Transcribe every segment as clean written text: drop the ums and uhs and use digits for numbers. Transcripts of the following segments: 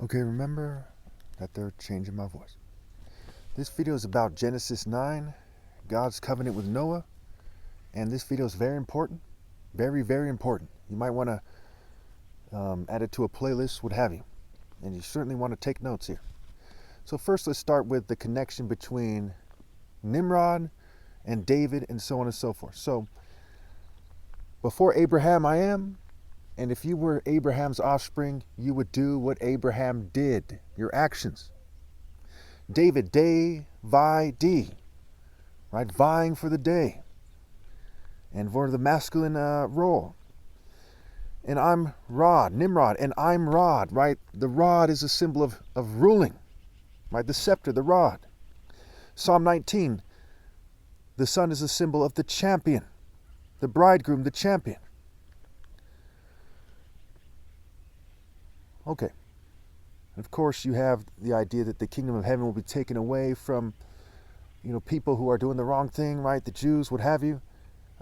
Okay, remember that they're changing my voice. This video is about Genesis 9, God's covenant with Noah, and this video is very important, very, very important. You might want to add it to a playlist, what have you, and you certainly want to take notes here. So first, let's start with the connection between Nimrod and David and so on and so forth. So, before Abraham I am, and if you were Abraham's offspring, you would do what Abraham did, your actions. David, day, vi, di, right? Vying for the day and for the masculine role. And I'm rod, Nimrod, and I'm rod, right? The rod is a symbol of ruling, right? The scepter, the rod. Psalm 19, the sun is a symbol of the champion, the bridegroom, the champion. Okay. Of course, you have the idea that the kingdom of heaven will be taken away from, people who are doing the wrong thing, right? The Jews, what have you.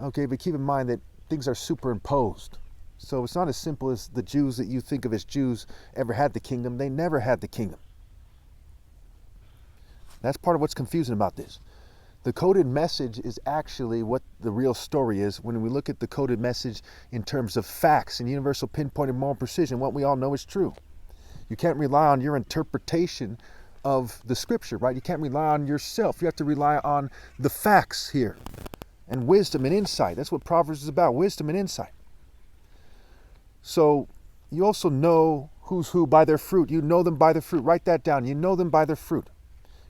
Okay, but keep in mind that things are superimposed. So it's not as simple as the Jews that you think of as Jews ever had the kingdom. They never had the kingdom. That's part of what's confusing about this. The coded message is actually what the real story is when we look at the coded message in terms of facts and universal pinpoint and moral precision. What we all know is true. You can't rely on your interpretation of the scripture, right? You can't rely on yourself. You have to rely on the facts here and wisdom and insight. That's what Proverbs is about, wisdom and insight. So you also know who's who by their fruit. You know them by their fruit. Write that down. You know them by their fruit.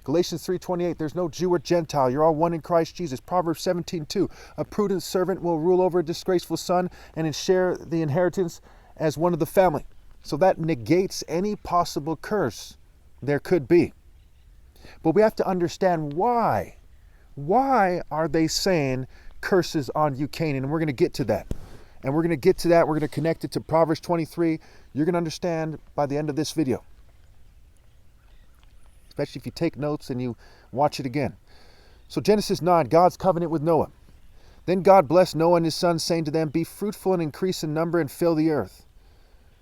Galatians 3:28, there's no Jew or Gentile. You're all one in Christ Jesus. Proverbs 17:2, a prudent servant will rule over a disgraceful son and share the inheritance as one of the family. So that negates any possible curse there could be. But we have to understand why. Why are they saying curses on you, Canaan? And we're going to get to that. And we're going to get to that. We're going to connect it to Proverbs 23. You're going to understand by the end of this video. Especially if you take notes and you watch it again. So Genesis 9, God's covenant with Noah. Then God blessed Noah and his sons, saying to them, be fruitful and increase in number and fill the earth.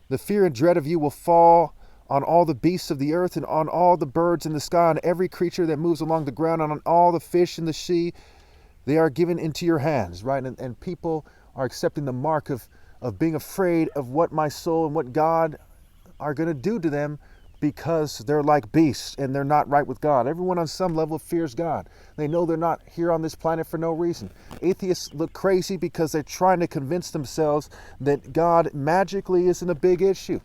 The fear and dread of you will fall on all the beasts of the earth and on all the birds in the sky, on every creature that moves along the ground, and on all the fish in the sea. They are given into your hands, right? And people are accepting the mark of being afraid of what my soul and what God are going to do to them, because they're like beasts and they're not right with God. Everyone on some level fears God. They know they're not here on this planet for no reason. Atheists look crazy because they're trying to convince themselves that God magically isn't a big issue.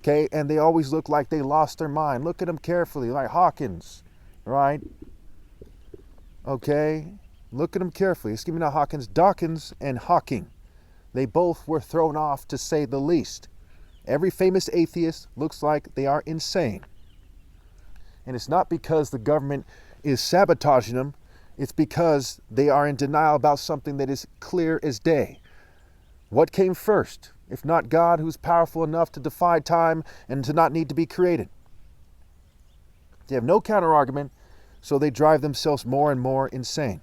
Okay, and they always look like they lost their mind. Look at them carefully, like Hawkins, right? Okay, look at them carefully. Excuse me, not Hawkins, Dawkins and Hawking. They both were thrown off, to say the least. Every famous atheist looks like they are insane. And it's not because the government is sabotaging them. It's because they are in denial about something that is clear as day. What came first, if not God, who's powerful enough to defy time and to not need to be created? They have no counter-argument, so they drive themselves more and more insane.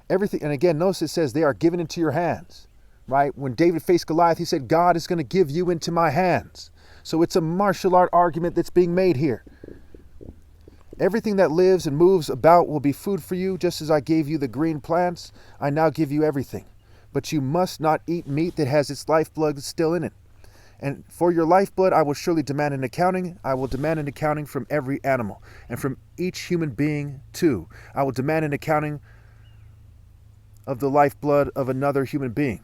Everything, and again, notice it says they are given into your hands. Right? When David faced Goliath, he said, God is going to give you into my hands. So it's a martial art argument that's being made here. Everything that lives and moves about will be food for you, just as I gave you the green plants. I now give you everything. But you must not eat meat that has its lifeblood still in it. And for your lifeblood, I will surely demand an accounting. I will demand an accounting from every animal, and from each human being too. I will demand an accounting of the lifeblood of another human being.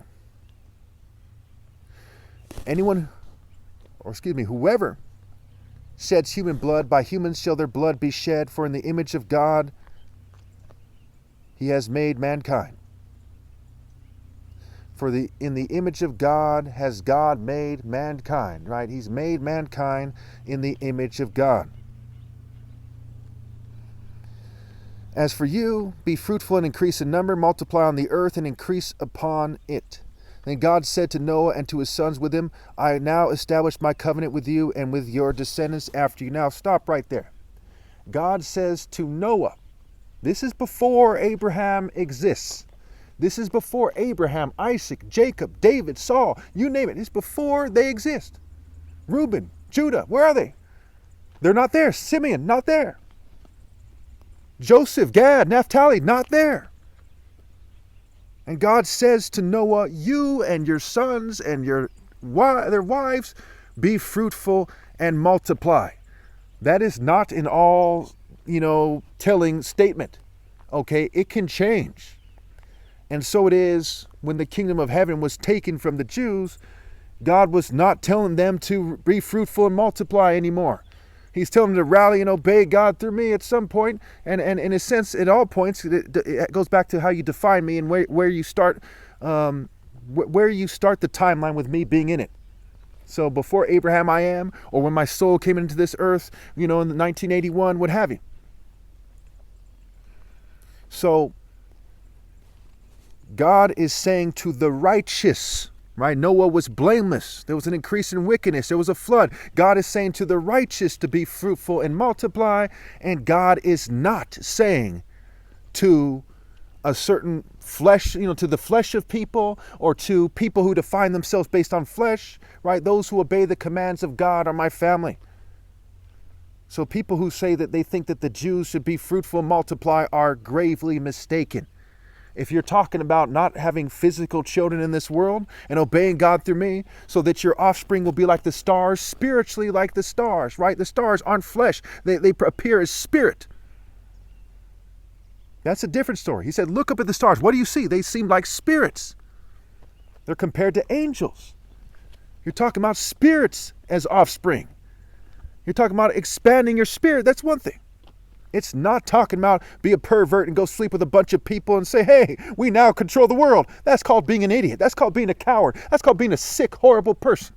Whoever sheds human blood, by humans shall their blood be shed, for in the image of God he has made mankind. In the image of God has God made mankind, right? He's made mankind in the image of God. As for you, be fruitful and increase in number, multiply on the earth and increase upon it. Then God said to Noah and to his sons with him, I now establish my covenant with you and with your descendants after you. Now stop right there. God says to Noah, this is before Abraham exists. This is before Abraham, Isaac, Jacob, David, Saul, you name it. It's before they exist. Reuben, Judah, where are they? They're not there. Simeon, not there. Joseph, Gad, Naphtali, not there. And God says to Noah, you and your sons and their wives, be fruitful and multiply. That is not an all, telling statement. Okay, it can change. And so it is when the kingdom of heaven was taken from the Jews, God was not telling them to be fruitful and multiply anymore. He's telling them to rally and obey God through me at some point. And in a sense, at all points, it goes back to how you define me and where you start the timeline with me being in it. So before Abraham I am, or when my soul came into this earth, in 1981, what have you. So God is saying to the righteous, right? Noah was blameless. There was an increase in wickedness. There was a flood. God is saying to the righteous to be fruitful and multiply. And God is not saying to a certain flesh, to the flesh of people, or to people who define themselves based on flesh, right? Those who obey the commands of God are my family. So people who say that they think that the Jews should be fruitful and multiply are gravely mistaken. If you're talking about not having physical children in this world and obeying God through me so that your offspring will be like the stars, spiritually like the stars, right? The stars aren't flesh. They appear as spirit. That's a different story. He said, look up at the stars. What do you see? They seem like spirits. They're compared to angels. You're talking about spirits as offspring. You're talking about expanding your spirit. That's one thing. It's not talking about be a pervert and go sleep with a bunch of people and say, hey, we now control the world. That's called being an idiot. That's called being a coward. That's called being a sick, horrible person.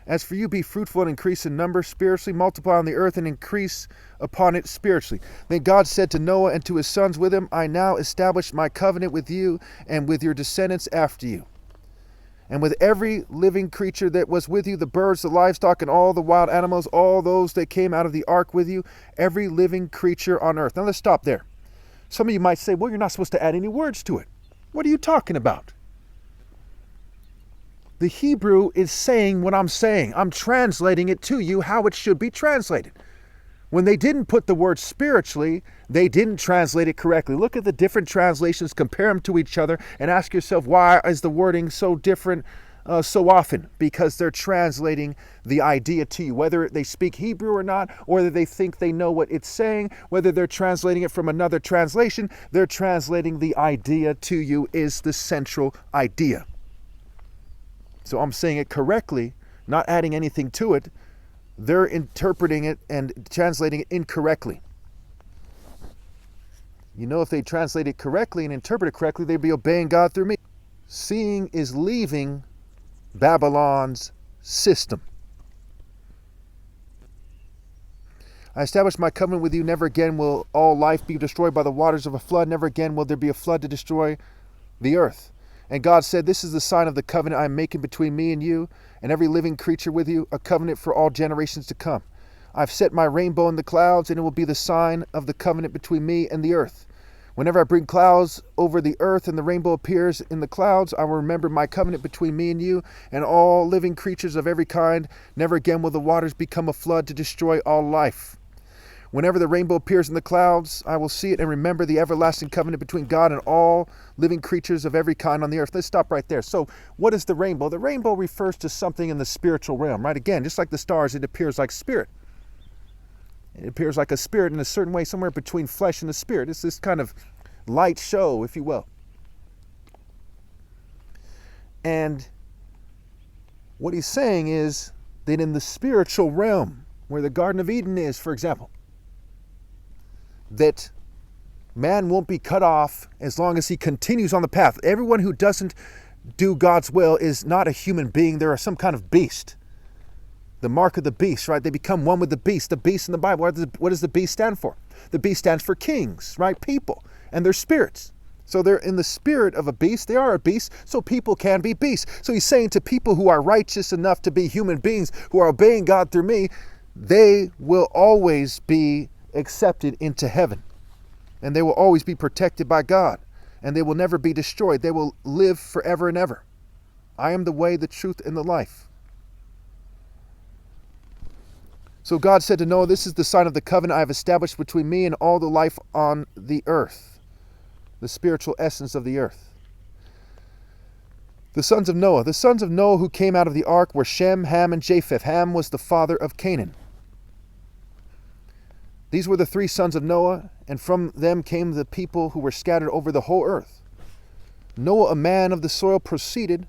As for you, be fruitful and increase in number spiritually, multiply on the earth and increase upon it spiritually. Then God said to Noah and to his sons with him, I now establish my covenant with you and with your descendants after you. And with every living creature that was with you, the birds, the livestock, and all the wild animals, all those that came out of the ark with you, every living creature on earth. Now let's stop there. Some of you might say, well, you're not supposed to add any words to it. What are you talking about? The Hebrew is saying what I'm saying. I'm translating it to you how it should be translated. When they didn't put the word spiritually, they didn't translate it correctly. Look at the different translations, compare them to each other, and ask yourself, why is the wording so different so often? Because they're translating the idea to you, whether they speak Hebrew or not, or whether they think they know what it's saying, whether they're translating it from another translation, they're translating the idea to you is the central idea. So I'm saying it correctly, not adding anything to it. They're interpreting it and translating it incorrectly. If they translate it correctly and interpret it correctly, they'd be obeying God through me. Seeing is leaving Babylon's system. I establish my covenant with you. Never again will all life be destroyed by the waters of a flood. Never again will there be a flood to destroy the earth. And God said, this is the sign of the covenant I am making between me and you and every living creature with you, a covenant for all generations to come. I've set my rainbow in the clouds, and it will be the sign of the covenant between me and the earth. Whenever I bring clouds over the earth and the rainbow appears in the clouds, I will remember my covenant between me and you and all living creatures of every kind. Never again will the waters become a flood to destroy all life. Whenever the rainbow appears in the clouds, I will see it and remember the everlasting covenant between God and all living creatures of every kind on the earth. Let's stop right there. So what is the rainbow? The rainbow refers to something in the spiritual realm, right? Again, just like the stars, it appears like spirit. It appears like a spirit in a certain way, somewhere between flesh and the spirit. It's this kind of light show, if you will. And what he's saying is that in the spiritual realm, where the Garden of Eden is, for example, that man won't be cut off as long as he continues on the path. Everyone who doesn't do God's will is not a human being. They're some kind of beast. The mark of the beast, right? They become one with the beast. The beast in the Bible, what does the beast stand for? The beast stands for kings, right? People and their spirits. So they're in the spirit of a beast. They are a beast, so people can be beasts. So he's saying to people who are righteous enough to be human beings, who are obeying God through me, they will always be accepted into heaven. And they will always be protected by God. and they will never be destroyed. They will live forever and ever. I am the way, the truth, and the life. So God said to Noah, this is the sign of the covenant I have established between me and all the life on the earth, the spiritual essence of the earth. The sons of Noah. The sons of Noah who came out of the ark were Shem, Ham, and Japheth. Ham was the father of Canaan. These were the three sons of Noah, and from them came the people who were scattered over the whole earth. Noah, a man of the soil, proceeded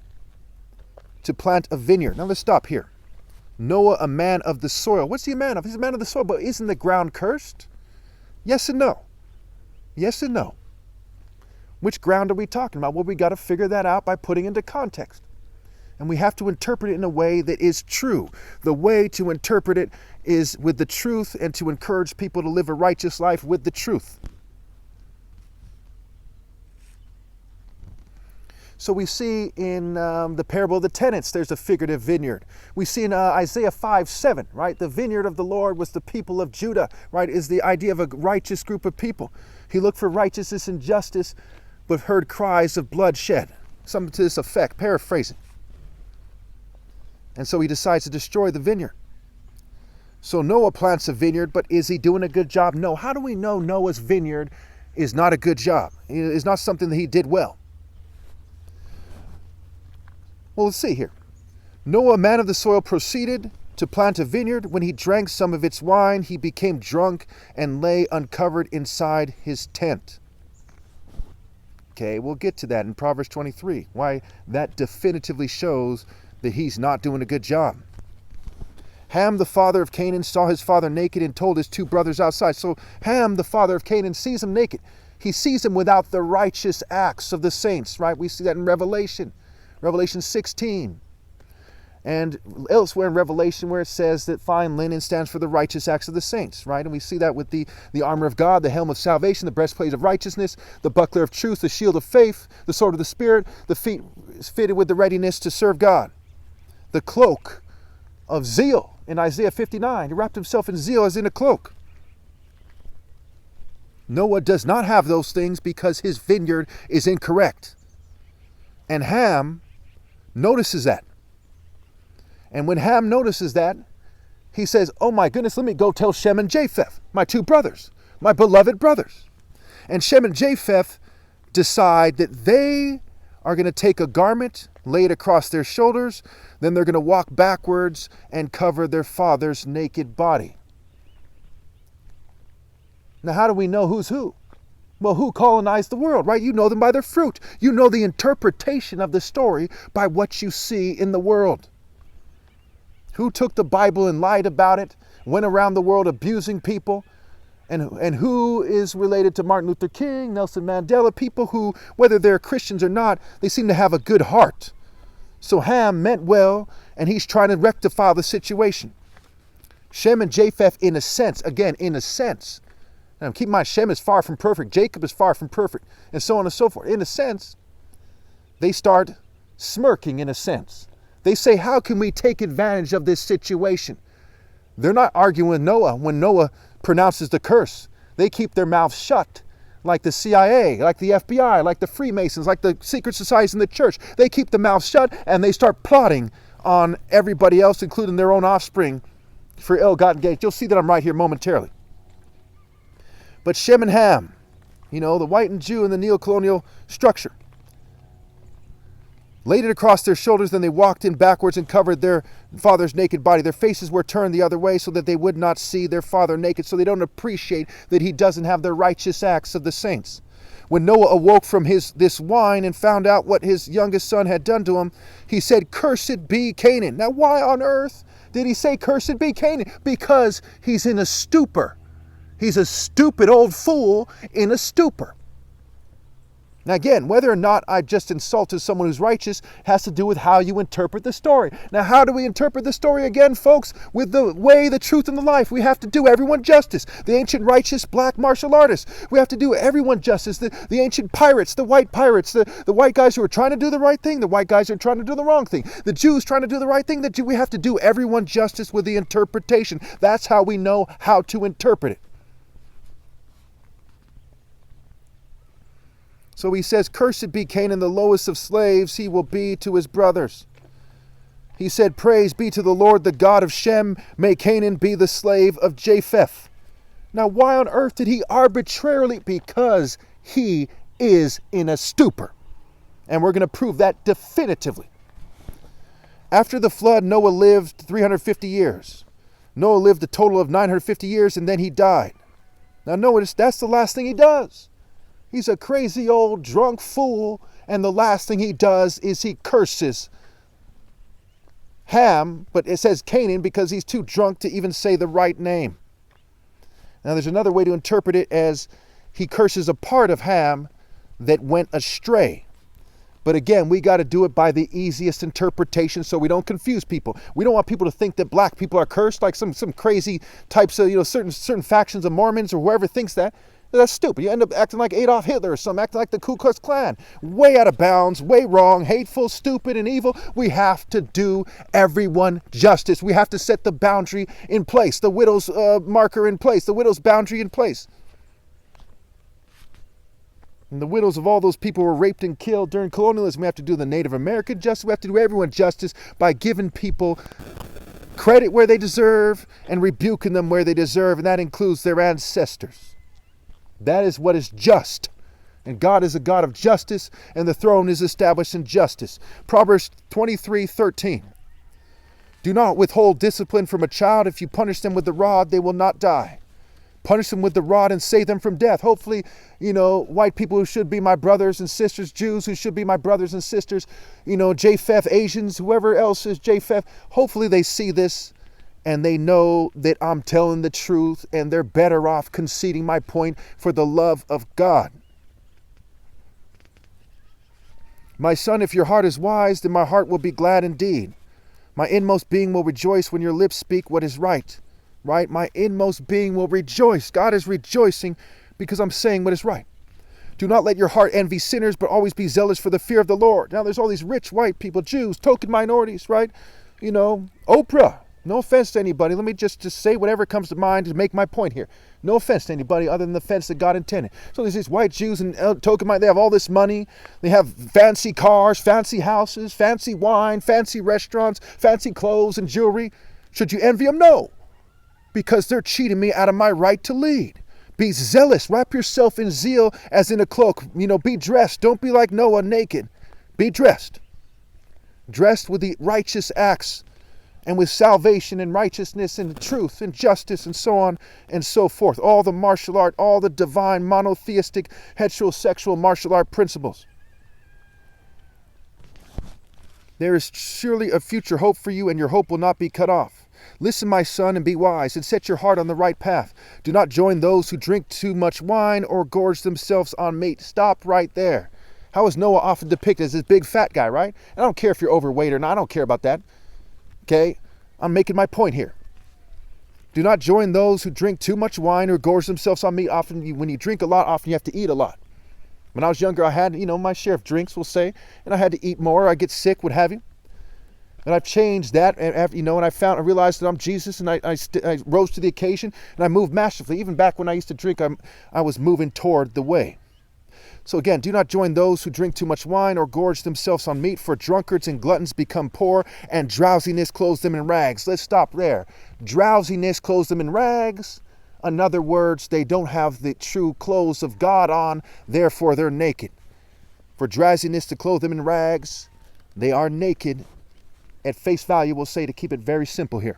to plant a vineyard. Now let's stop here. Noah, a man of the soil. What's he a man of? He's a man of the soil, but isn't the ground cursed? Yes and no. Yes and no. Which ground are we talking about? Well, we got to figure that out by putting into context. And we have to interpret it in a way that is true. The way to interpret it is with the truth and to encourage people to live a righteous life with the truth. So we see in the parable of the tenants, there's a figurative vineyard. We see in Isaiah 5:7, right? The vineyard of the Lord was the people of Judah, right? Is the idea of a righteous group of people. He looked for righteousness and justice, but heard cries of bloodshed. Something to this effect, paraphrasing. And so he decides to destroy the vineyard. So Noah plants a vineyard, but is he doing a good job? No. How do we know Noah's vineyard is not a good job? It is not something that he did well. Well, let's see here. Noah, a man of the soil, proceeded to plant a vineyard. When he drank some of its wine, he became drunk and lay uncovered inside his tent. Okay, we'll get to that in Proverbs 23, why that definitively shows that he's not doing a good job. Ham, the father of Canaan, saw his father naked and told his two brothers outside. So Ham, the father of Canaan, sees him naked. He sees him without the righteous acts of the saints, right? We see that in Revelation 16. And elsewhere in Revelation where it says that fine linen stands for the righteous acts of the saints, right? And we see that with the armor of God, the helm of salvation, the breastplate of righteousness, the buckler of truth, the shield of faith, the sword of the Spirit, the feet fitted with the readiness to serve God. The cloak of zeal in Isaiah 59. He wrapped himself in zeal as in a cloak. Noah does not have those things because his vineyard is incorrect. And Ham notices that. And when Ham notices that, he says, oh my goodness, let me go tell Shem and Japheth, my two brothers, my beloved brothers. And Shem and Japheth decide that they are going to take a garment, lay it across their shoulders, then they're going to walk backwards and cover their father's naked body. Now, how do we know who's who? Well, who colonized the world, right? You know them by their fruit. You know the interpretation of the story by what you see in the world. Who took the Bible and lied about it, went around the world abusing people, and who is related to Martin Luther King, Nelson Mandela, people who, whether they're Christians or not, they seem to have a good heart. So Ham meant well, and he's trying to rectify the situation. Shem and Japheth, in a sense, now keep in mind, Shem is far from perfect, Jacob is far from perfect, and so on and so forth. In a sense, they start smirking in a sense. They say, how can we take advantage of this situation? They're not arguing with Noah when Noah pronounces the curse. They keep their mouths shut, like the CIA, like the FBI, like the Freemasons, like the secret societies in the church. They keep the mouths shut and they start plotting on everybody else, including their own offspring, for ill-gotten gains. You'll see that I'm right here momentarily. But Shem and Ham, the white and Jew in the neo-colonial structure, laid it across their shoulders, then they walked in backwards and covered their father's naked body. Their faces were turned the other way so that they would not see their father naked, so they don't appreciate that he doesn't have the righteous acts of the saints. When Noah awoke from this wine and found out what his youngest son had done to him, he said, "Cursed be Canaan." Now, why on earth did he say, "Cursed be Canaan"? Because he's in a stupor. He's a stupid old fool in a stupor. Now again, whether or not I just insulted someone who's righteous has to do with how you interpret the story. Now, how do we interpret the story again, folks? With the way, the truth, and the life. We have to do everyone justice. The ancient righteous black martial artists. We have to do everyone justice. The ancient pirates, the white pirates, the white guys who are trying to do the right thing, the white guys who are trying to do the wrong thing, the Jews trying to do the right thing. We have to do everyone justice with the interpretation. That's how we know how to interpret it. So he says, cursed be Canaan, the lowest of slaves he will be to his brothers. He said, praise be to the Lord, the God of Shem. May Canaan be the slave of Japheth. Now, why on earth did he arbitrarily? Because he is in a stupor. And we're going to prove that definitively. After the flood, Noah lived 350 years. Noah lived a total of 950 years, and then he died. Now notice, that's the last thing he does. He's a crazy old drunk fool, and the last thing he does is he curses Ham, but it says Canaan because he's too drunk to even say the right name. Now there's another way to interpret it as he curses a part of Ham that went astray. But again, we got to do it by the easiest interpretation so we don't confuse people. We don't want people to think that black people are cursed like some crazy types of, certain factions of Mormons or whoever thinks that. That's stupid. You end up acting like Adolf Hitler or something, acting like the Ku Klux Klan. Way out of bounds, way wrong, hateful, stupid, and evil. We have to do everyone justice. We have to set the boundary in place, the widow's marker in place, the widow's boundary in place. And the widows of all those people who were raped and killed during colonialism, we have to do the Native American justice. We have to do everyone justice by giving people credit where they deserve and rebuking them where they deserve, and that includes their ancestors. That is what is just. And God is a God of justice, and the throne is established in justice. Proverbs 23:13. Do not withhold discipline from a child. If you punish them with the rod, they will not die. Punish them with the rod and save them from death. Hopefully, white people who should be my brothers and sisters, Jews who should be my brothers and sisters, Japheth, Asians, whoever else is Japheth, hopefully they see this and they know that I'm telling the truth and they're better off conceding my point for the love of God. My son, if your heart is wise, then my heart will be glad indeed. My inmost being will rejoice when your lips speak what is right. Right? My inmost being will rejoice. God is rejoicing because I'm saying what is right. Do not let your heart envy sinners, but always be zealous for the fear of the Lord. Now there's all these rich white people, Jews, token minorities, right? Oprah. No offense to anybody. Let me just say whatever comes to mind to make my point here. No offense to anybody other than the offense that God intended. So there's these white Jews and token minorities. They have all this money. They have fancy cars, fancy houses, fancy wine, fancy restaurants, fancy clothes and jewelry. Should you envy them? No. Because they're cheating me out of my right to lead. Be zealous. Wrap yourself in zeal as in a cloak. Be dressed. Don't be like Noah, naked. Be dressed. Dressed with the righteous acts and with salvation and righteousness and truth and justice and so on and so forth. All the martial art, all the divine monotheistic heterosexual martial art principles. There is surely a future hope for you, and your hope will not be cut off. Listen, my son, and be wise, and set your heart on the right path. Do not join those who drink too much wine or gorge themselves on meat. Stop right there. How is Noah often depicted as this big fat guy, right? I don't care if you're overweight or not. I don't care about that. Okay? I'm making my point here. Do not join those who drink too much wine or gorge themselves on meat. When you drink a lot, often you have to eat a lot. When I was younger, I had, my share of drinks, we'll say, and I had to eat more. I get sick, what have you. And I've changed that, and I realized that I'm Jesus, and I rose to the occasion, and I moved masterfully. Even back when I used to drink, I was moving toward the way. So again, do not join those who drink too much wine or gorge themselves on meat, for drunkards and gluttons become poor, and drowsiness clothes them in rags. Let's stop there. Drowsiness clothes them in rags. In other words, they don't have the true clothes of God on, therefore they're naked. For drowsiness to clothe them in rags, they are naked. At face value, we'll say, to keep it very simple here.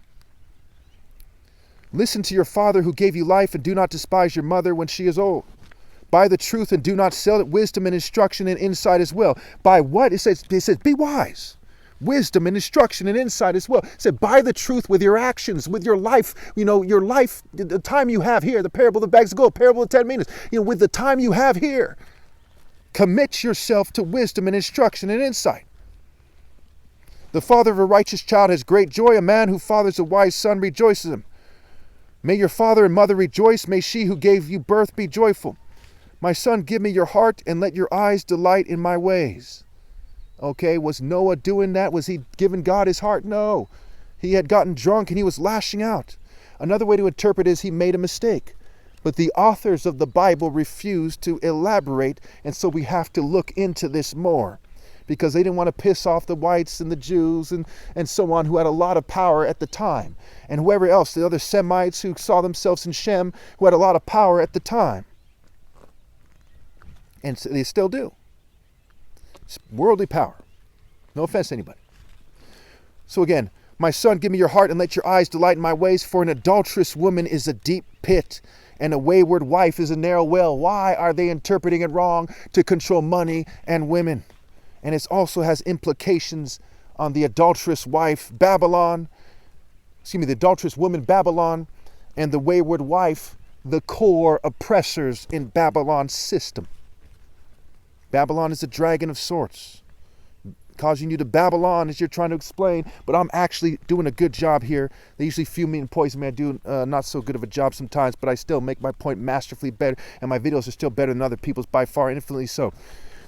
Listen to your father who gave you life, and do not despise your mother when she is old. Buy the truth and do not sell it, wisdom and instruction and insight as well. Buy what? It says, be wise. Wisdom and instruction and insight as well. It said, buy the truth with your actions, with your life. Your life, the time you have here, the parable of the bags of gold, parable of 10 minas. With the time you have here, commit yourself to wisdom and instruction and insight. The father of a righteous child has great joy. A man who fathers a wise son rejoices him. May your father and mother rejoice. May she who gave you birth be joyful. My son, give me your heart and let your eyes delight in my ways. Okay, was Noah doing that? Was he giving God his heart? No. He had gotten drunk and he was lashing out. Another way to interpret it is he made a mistake. But the authors of the Bible refuse to elaborate, and so we have to look into this more, because they didn't want to piss off the whites and the Jews and so on, who had a lot of power at the time, and whoever else, the other Semites who saw themselves in Shem, who had a lot of power at the time. And so they still do. It's worldly power. No offense to anybody. So again, my son, give me your heart and let your eyes delight in my ways, for an adulterous woman is a deep pit, and a wayward wife is a narrow well. Why are they interpreting it wrong to control money and women? And it also has implications on the adulterous wife, Babylon, the adulterous woman, Babylon, and the wayward wife, the core oppressors in Babylon's system. Babylon is a dragon of sorts, causing you to Babylon as you're trying to explain, but I'm actually doing a good job here. They usually fume me and poison me. I do not so good of a job sometimes, but I still make my point masterfully better, and my videos are still better than other people's, by far, infinitely so.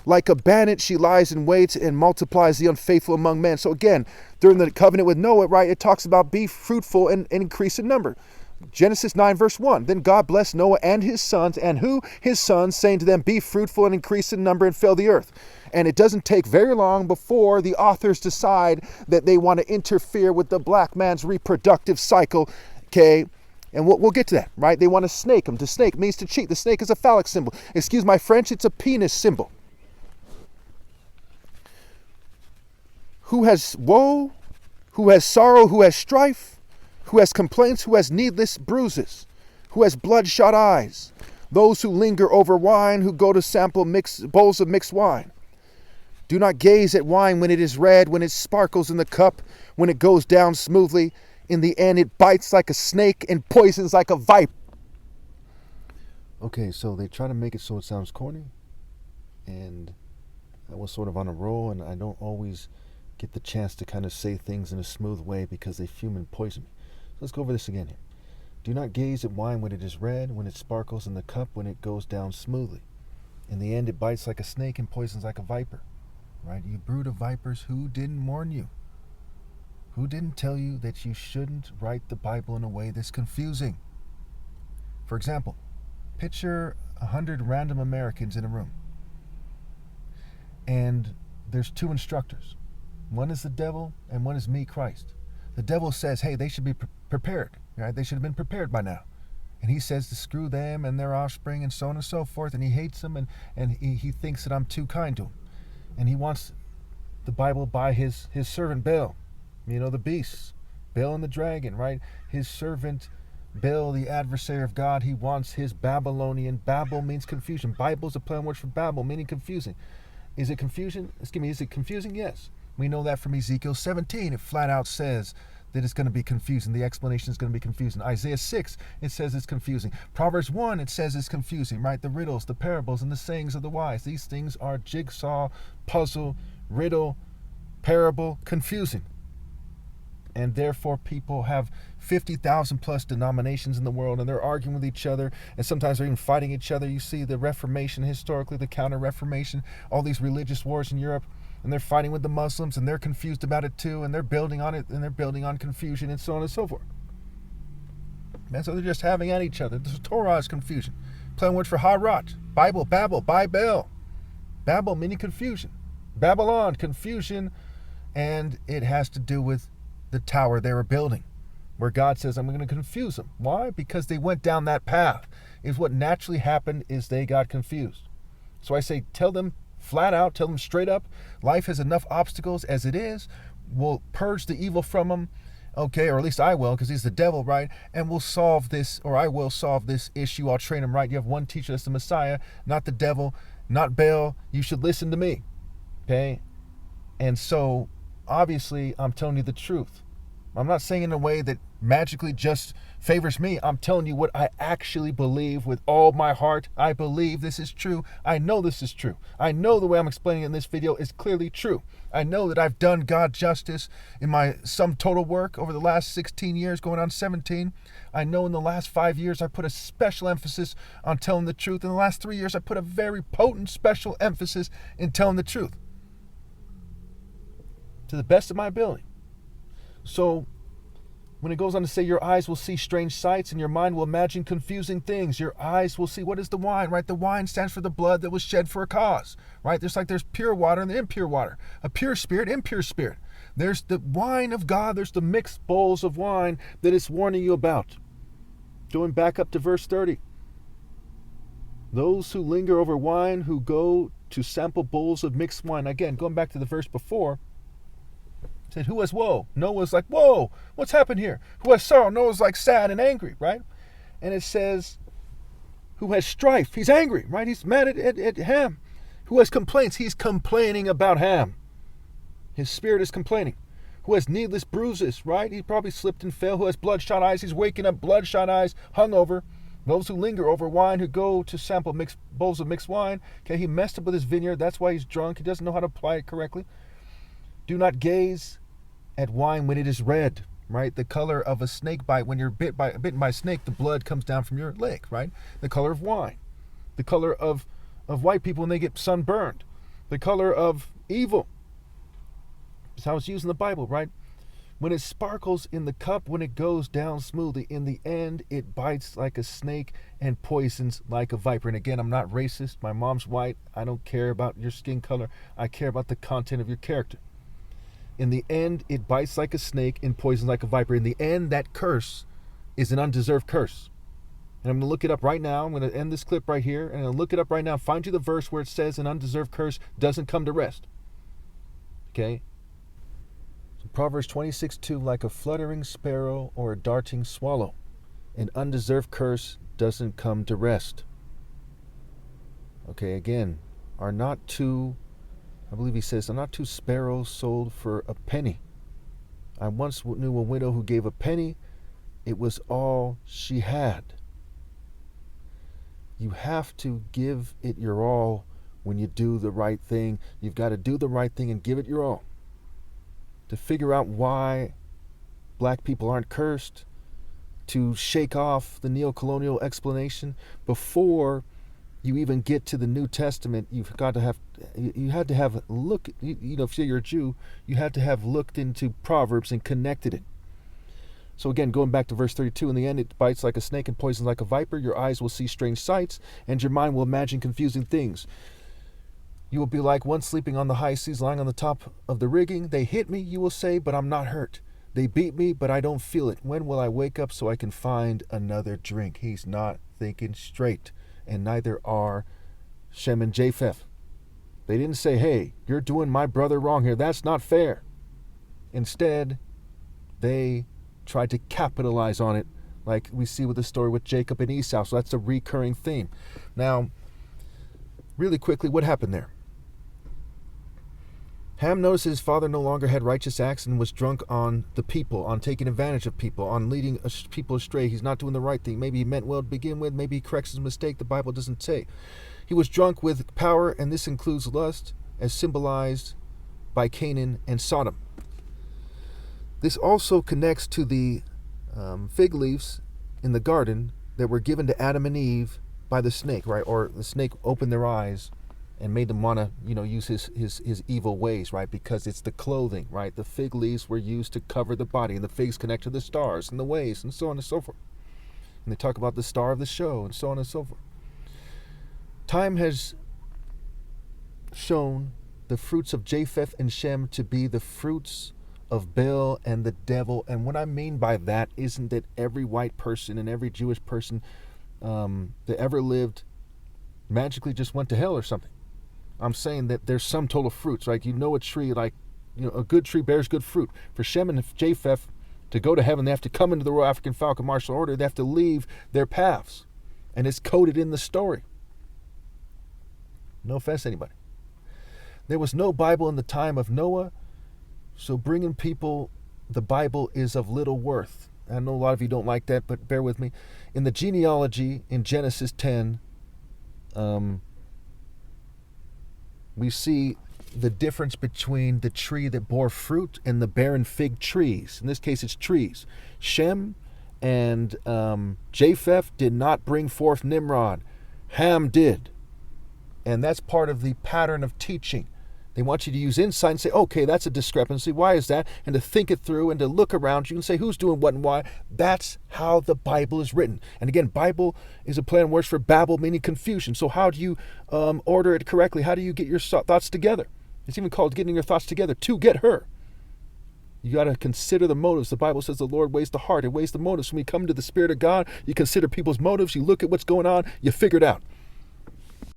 Like a bandit, she lies in wait and multiplies the unfaithful among men. So again, during the covenant with Noah, right, it talks about be fruitful and increase in number. Genesis 9 verse 1. Then God blessed Noah and his sons, and who? His sons, saying to them, be fruitful and increase in number and fill the earth. And it doesn't take very long before the authors decide that they want to interfere with the black man's reproductive cycle, okay? And we'll get to that, right? They want to snake him. To snake means to cheat. The snake is a phallic symbol. Excuse my French, it's a penis symbol. Who has woe, who has sorrow, who has strife, who has complaints, who has needless bruises, who has bloodshot eyes, those who linger over wine, who go to sample bowls of mixed wine. Do not gaze at wine when it is red, when it sparkles in the cup, when it goes down smoothly. In the end, it bites like a snake and poisons like a viper. Okay, so they try to make it so it sounds corny, and I was sort of on a roll, and I don't always get the chance to kind of say things in a smooth way because they fume and poison me. So let's go over this again here. Do not gaze at wine when it is red, when it sparkles in the cup, when it goes down smoothly. In the end, it bites like a snake and poisons like a viper. Right? You brood of vipers, who didn't warn you? Who didn't tell you that you shouldn't write the Bible in a way that's confusing? For example, picture 100 random Americans in a room. And there's two instructors. One is the devil and one is me, Christ. The devil says, hey, they should be prepared. Right? They should have been prepared by now. And he says to screw them and their offspring and so on and so forth. And he hates them, and he thinks that I'm too kind to him. And he wants the Bible by his servant Baal. You know, the beasts. Baal and the dragon, right? His servant Baal, the adversary of God. He wants his Babylonian. Babel means confusion. Bible is a play on words for Babel, meaning confusing. Is it confusion? Is it confusing? Yes. We know that from Ezekiel 17. It flat out says that it's going to be confusing. The explanation is going to be confusing. Isaiah 6, it says it's confusing. Proverbs 1, it says it's confusing, right? The riddles, the parables, and the sayings of the wise. These things are jigsaw, puzzle, riddle, parable, confusing. And therefore people have 50,000 plus denominations in the world, and they're arguing with each other, and sometimes they're even fighting each other. You see the Reformation historically, the Counter-Reformation, all these religious wars in Europe, and they're fighting with the Muslims, and they're confused about it too, and they're building on it, and they're building on confusion, and so on and so forth. And so they're just having at each other. The Torah is confusion. Plain word for Harat. Bible, Babel, Babel. Babel meaning confusion. Babylon, confusion, and it has to do with the tower they were building, where God says, I'm going to confuse them. Why? Because they went down that path. Is what naturally happened is they got confused. So I say, tell them flat out, tell them straight up, life has enough obstacles as it is. We'll purge the evil from them, okay, or at least I will, because he's the devil, right? And we'll solve this, or I will solve this issue. I'll train him right. You have one teacher, that's the Messiah, not the devil, not Baal. You should listen to me, okay? And so, obviously, I'm telling you the truth. I'm not saying in a way that magically just favors me. I'm telling you what I actually believe with all my heart. I believe this is true. I know this is true. I know the way I'm explaining it in this video is clearly true. I know that I've done God justice in my sum total work over the last 16 years, going on 17. I know in the last 5 years I put a special emphasis on telling the truth. In the last 3 years I put a very potent special emphasis in telling the truth, to the best of my ability. So When it goes on to say your eyes will see strange sights and your mind will imagine confusing things. Your eyes will see, what is the wine, right? The wine stands for the blood that was shed for a cause, right? There's pure water and the impure water, a pure spirit, impure spirit. There's the wine of God. There's the mixed bowls of wine that it's warning you about. Going back up to verse 30. Those who linger over wine, who go to sample bowls of mixed wine. Again, going back to the verse before, said, who has woe? Noah's like, whoa, what's happened here? Who has sorrow? Noah's like sad and angry, right? And it says, who has strife? He's angry, right? He's mad at Ham. Who has complaints? He's complaining about Ham. His spirit is complaining. Who has needless bruises, right? He probably slipped and fell. Who has bloodshot eyes? He's waking up, bloodshot eyes, hungover. Those who linger over wine, who go to sample mixed bowls of mixed wine. Okay, he messed up with his vineyard. That's why he's drunk. He doesn't know how to apply it correctly. Do not gaze at wine when it is red, right? The color of a snake bite. When you're bitten by a snake, the blood comes down from your leg, right? The color of wine. The color of white people when they get sunburned. The color of evil. That's how it's used in the Bible, right? When it sparkles in the cup, when it goes down smoothly, in the end, it bites like a snake and poisons like a viper. And again, I'm not racist. My mom's white. I don't care about your skin color. I care about the content of your character. In the end, it bites like a snake and poisons like a viper. In the end, that curse is an undeserved curse. And I'm going to look it up right now. I'm going to end this clip right here. And I'm going to look it up right now. Find you the verse where it says an undeserved curse doesn't come to rest. Okay? So Proverbs 26:2, like a fluttering sparrow or a darting swallow, an undeserved curse doesn't come to rest. Okay, again, I believe he says, are not two sparrows sold for a penny? I once knew a widow who gave a penny. It was all she had. You have to give it your all when you do the right thing. You've got to do the right thing and give it your all. To figure out why black people aren't cursed, to shake off the neo-colonial explanation before you even get to the New Testament. You had to have look, if you're a Jew, you had to have looked into Proverbs and connected it. So again, going back to verse 32, in the end it bites like a snake and poisons like a viper. Your eyes will see strange sights and your mind will imagine confusing things. You will be like one sleeping on the high seas, lying on the top of the rigging. They hit me, you will say, but I'm not hurt. They beat me, but I don't feel it. When will I wake up so I can find another drink? He's not thinking straight. And neither are Shem and Japheth. They didn't say, hey, you're doing my brother wrong here. That's not fair. Instead, they tried to capitalize on it, like we see with the story with Jacob and Esau. So that's a recurring theme. Now, really quickly, what happened there? Ham noticed his father no longer had righteous acts and was drunk on the people, on taking advantage of people, on leading people astray. He's not doing the right thing. Maybe he meant well to begin with. Maybe he corrects his mistake. The Bible doesn't say. He was drunk with power, and this includes lust, as symbolized by Canaan and Sodom. This also connects to the fig leaves in the garden that were given to Adam and Eve by the snake, right? Or the snake opened their eyes and made them want to, use his evil ways, right? Because it's the clothing, right? The fig leaves were used to cover the body, and the figs connect to the stars and the ways, and so on and so forth. And they talk about the star of the show, and so on and so forth. Time has shown the fruits of Japheth and Shem to be the fruits of Baal and the devil. And what I mean by that isn't that every white person and every Jewish person that ever lived magically just went to hell or something. I'm saying that there's some total fruits, right? A tree, a good tree bears good fruit. For Shem and Japheth to go to heaven, they have to come into the Royal African Falcon Martial Order. They have to leave their paths. And it's coded in the story. No offense to anybody. There was no Bible in the time of Noah, so bringing people the Bible is of little worth. I know a lot of you don't like that, but bear with me. In the genealogy in Genesis 10, we see the difference between the tree that bore fruit and the barren fig trees. In this case, it's trees. Shem and Japheth did not bring forth Nimrod. Ham did. And that's part of the pattern of teaching They want you to use insight and say, okay, that's a discrepancy. Why is that? And to think it through and to look around you and say who's doing what and why. That's how the Bible is written. And again, Bible is a play on words for babble, meaning confusion. So how do you order it correctly? How do you get your thoughts together? It's even called getting your thoughts together to get her. You got to consider the motives. The Bible says the Lord weighs the heart. It weighs the motives. When we come to the Spirit of God, you consider people's motives. You look at what's going on. You figure it out.